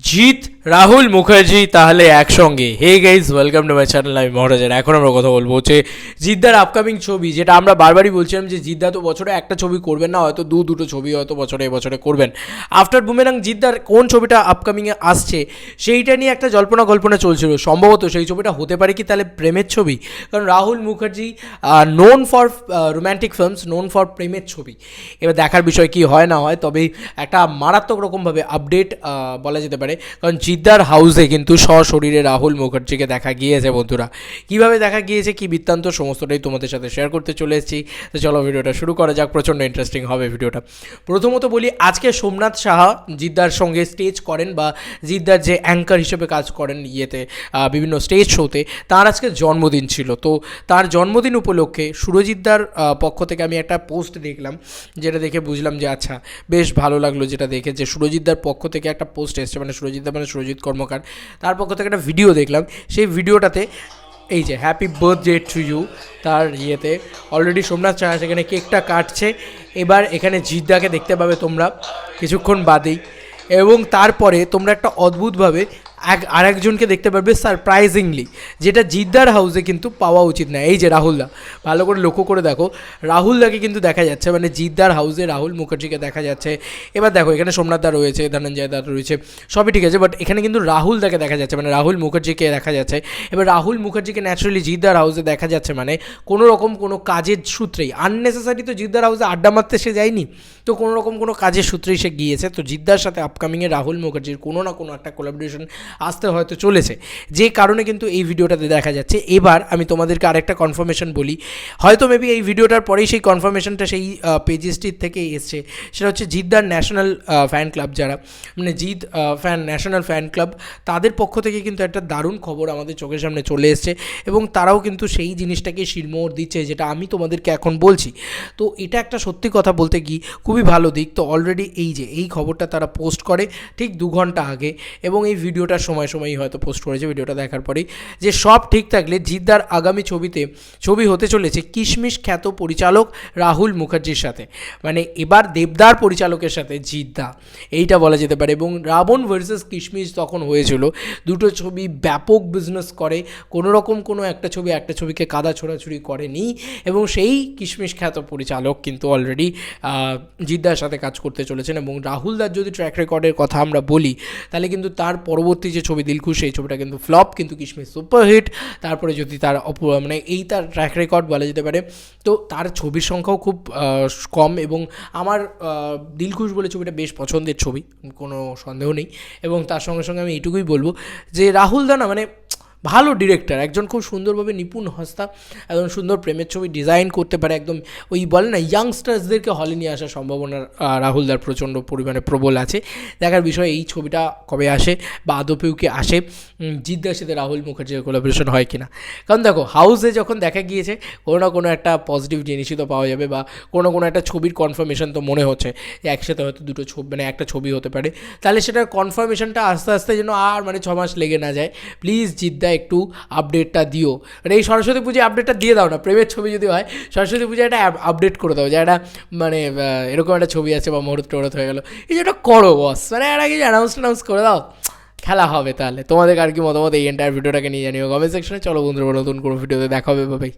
জিৎ রাহুল মুখার্জি তাহলে একসঙ্গে। Hey guys, welcome to my channel. আমি মহারাজার। এখন আমরা কথা বলবো হচ্ছে জিদ্দার আপকামিং ছবি, যেটা আমরা বারবারই বলছিলাম যে জিদ্দা তো বছরে একটা ছবি করবেন না, হয়তো দুটো ছবি হয়তো এবছরে করবেন। আফটার বুমেরাং জিদ্দার কোন ছবিটা আপকামিংয়ে আসছে সেইটা নিয়ে একটা জল্পনা চলছিল। সম্ভবত সেই ছবিটা হতে পারে কি তাহলে প্রেমের ছবি, কারণ Rahul Mukherjee known for romantic films, known for প্রেমের ছবি। এবার দেখার বিষয় কি হয় না হয়, তবে একটা মারাত্মক রকমভাবে আপডেট বলা যেতে পারে, কারণ জিদ্দার হাউসে কিন্তু সশরীরে রাহুল মুখার্জিকে দেখা গিয়েছে। বন্ধুরা, কীভাবে দেখা গিয়েছে, কী বৃত্তান্ত, সমস্তটাই তোমাদের সাথে শেয়ার করতে চলে এসেছি। তো চলো ভিডিওটা শুরু করা যাক। প্রচণ্ড ইন্টারেস্টিং হবে ভিডিওটা। প্রথমত বলি, আজকে সোমনাথ সাহা জিদ্দার সঙ্গে স্টেজ করেন, বা জিদ্দার যে অ্যাঙ্কার হিসেবে কাজ করেন ইয়েতে বিভিন্ন স্টেজ শোতে, তার আজকে জন্মদিন ছিল। তো তার জন্মদিন উপলক্ষে সুরজিৎদার পক্ষ থেকে আমি একটা পোস্ট দেখলাম, যেটা দেখে বুঝলাম যে আচ্ছা বেশ ভালো লাগলো, যেটা দেখে যে সুরজিৎদার পক্ষ থেকে একটা পোস্ট এসছে, মানে সুরজিৎদার মানে সুরজিৎ কর্মকার, তার পক্ষ থেকে একটা ভিডিও দেখলাম। সেই ভিডিওটাতে এই যে হ্যাপি বার্থডে টু ইউ, তার ইয়েতে অলরেডি সোমনাথ সাহা সেখানে কেকটা কাটছে। এবার এখানে জিদ্দাকে দেখতে পাবে তোমরা কিছুক্ষণ বাদেই, এবং তারপরে তোমরা একটা অদ্ভুতভাবে আরেকজনকে দেখতে পারবে সারপ্রাইজিংলি, যেটা জিদ্দার হাউসে কিন্তু পাওয়া উচিত না। এই যে রাহুলদা, ভালো করে লক্ষ্য করে দেখো, রাহুলদাকে কিন্তু দেখা যাচ্ছে, মানে জিদ্দার হাউসে রাহুল মুখার্জিকে দেখা যাচ্ছে। এবার দেখো এখানে সোমনাথ দা রয়েছে, ধনঞ্জয় দা রয়েছে, সবই ঠিক আছে, বাট এখানে কিন্তু রাহুলদাকে দেখা যাচ্ছে, মানে রাহুল মুখার্জিকে দেখা যাচ্ছে। এবার রাহুল মুখার্জিকে ন্যাচারালি জিদ্দার হাউসে দেখা যাচ্ছে, মানে কোনো রকম কোনো কাজের সূত্রেই, আননেসেসারি তো জিদ্দার হাউসে আড্ডা মারতে সে যায়নি, তো কোনো রকম কোনো কাজের সূত্রেই সে গিয়েছে। তো জিদ্দার সাথে আপকামিংয়ে রাহুল মুখার্জির কোনো না কোনো একটা কোলাবোরেশন আসতে হয়তো চলেছে, যে কারণে কিন্তু এই ভিডিওটাতে দেখা যাচ্ছে। এবার আমি তোমাদেরকে আরেকটা কনফার্মেশন বলি, হয়তো মেবি এই ভিডিওটার পরেই সেই কনফার্মেশনটা সেই পেজেসটির থেকে এসছে। সেটা হচ্ছে জিদ্দার ন্যাশনাল ফ্যান ক্লাব, যারা মানে জিদ ন্যাশনাল ফ্যান ক্লাব, তাদের পক্ষ থেকে কিন্তু একটা দারুণ খবর আমাদের চোখের সামনে চলে এসছে, এবং তারাও কিন্তু সেই জিনিসটাকে শিরমোহর দিচ্ছে, যেটা আমি তোমাদেরকে এখন বলছি। তো এটা একটা সত্যি কথা বলতে কি খুবই ভালো দিক। তো অলরেডি এই যে এই খবরটা তারা পোস্ট করে ঠিক 2 ঘন্টা আগে, এবং এই ভিডিওটার সময়ই হয়তো পোস্ট করেছে ভিডিওটা দেখার পরেই, যে সব ঠিক থাকলে জিদ্দার আগামী ছবি হতে চলেছে কিশমিশ খ্যাত পরিচালক রাহুল মুখার্জির সাথে, মানে এবার দেবদার পরিচালকের সাথে জিদ্দা, এইটা বলা যেতে পারে। এবং রাবণ ভার্সেস কিশমিশ তখন হয়েছিল, দুটো ছবি ব্যাপক বিজনেস করে, কোনো রকম কোনো একটা ছবিকে কাদা ছোড়াছুড়ি করেনি, এবং সেই কিশমিশ খ্যাত পরিচালক কিন্তু অলরেডি জিদ্দার সাথে কাজ করতে চলেছেন। এবং রাহুলদার যদি ট্র্যাক রেকর্ডের কথা আমরা বলি, তাহলে কিন্তু তার পরবর্তী যে ছবি দিলখুশ, এই ছবিটা কিন্তু ফ্লপ, কিন্তু কিশমিশ সুপারহিট। তারপরে যদি তার মানে এই তার ট্র্যাক রেকর্ড বলা যেতে পারে, তো তার ছবির সংখ্যাও খুব কম, এবং আমার দিলখুশ বলে ছবিটা বেশ পছন্দের ছবি, কোনো সন্দেহ নেই। এবং তার সঙ্গে সঙ্গে আমি এইটুকুই বলবো যে রাহুল দা না, মানে ভালো ডিরেক্টর, একজন খুব সুন্দরভাবে নিপুণ হস্তা, একদম সুন্দর প্রেমের ছবি ডিজাইন করতে পারে, একদম ওই বলে না ইয়াংস্টার্সদেরকে হলে নিয়ে আসার সম্ভাবনা রাহুলদার প্রচণ্ড পরিমাণে প্রবল আছে। দেখার বিষয় এই ছবিটা কবে আসে, বা আদপেও কি আসে, জিদ্দার সাথে রাহুল মুখার্জির কোলাবোরেশন হয় কিনা। কারণ দেখো হাউসে যখন দেখা গিয়েছে, কোনো না কোনো একটা পজিটিভ জিনিসই তো পাওয়া যাবে, বা কোনো একটা ছবির কনফার্মেশন তো মনে হচ্ছে যে একসাথে হয়তো দুটো ছবি, মানে একটা ছবি হতে পারে, তাহলে সেটার কনফার্মেশনটা আস্তে আস্তে যেন আর মানে 6 মাস লেগে না যায়। প্লিজ জিদ্দা একটু আপডেটটা দিও, মানে এই সরস্বতী পুজোয় আপডেটটা দিয়ে দাও না, প্রেমের ছবি যদি হয় সরস্বতী পুজোয় একটা আপডেট করে দাও, যে একটা মানে এরকম একটা ছবি আছে বা মুহূর্ত হয়ে গেলো, এই যেটা করো বস, মানে একটা কিছু অ্যানাউন্স করে দাও, খেলা হবে। তাহলে তোমাদের আর কি মতামত এই এন্টায়ার ভিডিওটাকে নিয়ে জানিও কমেন্ট সেকশনে। চলো বন্ধুরা, নতুন কোনো ভিডিওতে দেখা হবে, ভাই।